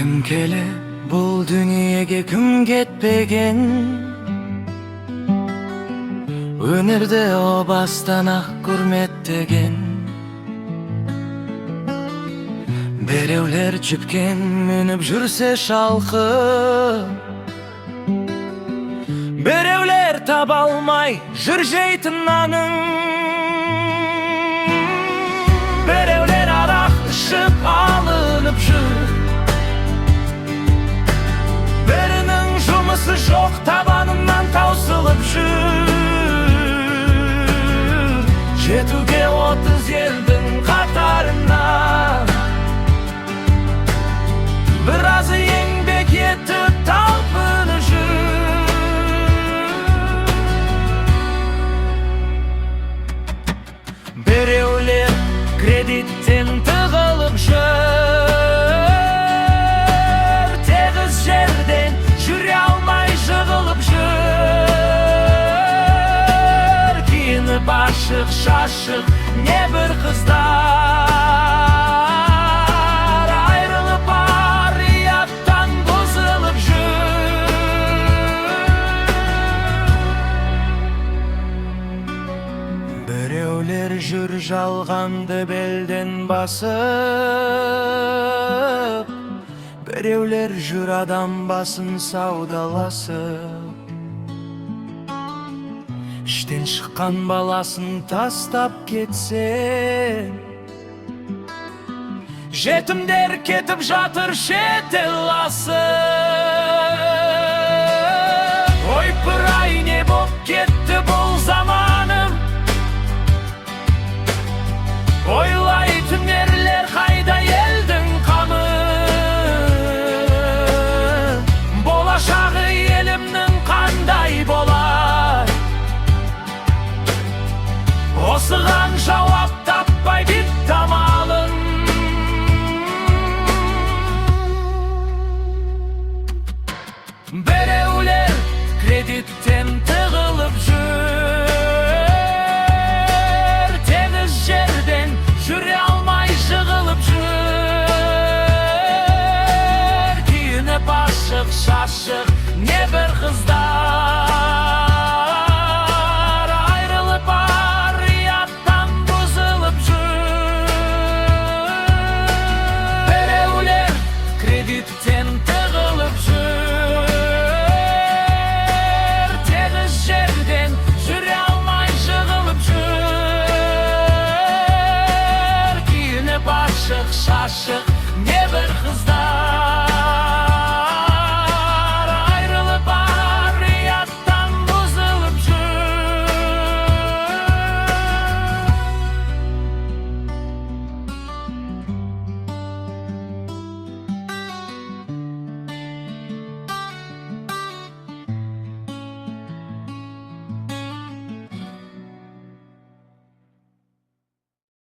Kim kele bul dünyege kim ketpegen, önerde o bastanak hürmettegen. Berevler çipken minip жүрсе şalkı, berevler tabalmay jür jeytin nanın. Berevler arak ışıp alınıp jür, berinin jumысы жоқ tabanından tausılıp jür. Жетуге 30 елдің қатарына, біразы еңбек етіп талпынып жүр. Біреулер кредиттен тығылып жүр, тегіс жерден жүре алмай жығылып жүр. Киініп ашық шашық небір қыздар, айрылып ар-ұяттан бұзылып жүр. Біреулер жүр жалғанды белден басып, біреулер жүр адам басын саудаласып. İşten шыққан баласын тастап кетсе, жетімдер кетіп жатыр шет ел асып. Ойпыр-ай, не боп кетті бұл заманым, ойлайтын ерлер қайда елдің қамы. Болашағы елімнің қандай болар, осыған жауап таппай бітті амалым. Біреулер кредиттен тығылып жүр, тегіс жерден жүре алмай жығылып жүр. Киініп ашық шашық небір қыздар, айрылып ар-ұяттан бұзылып жүр. Біреулер кредиттен тығылып жүр,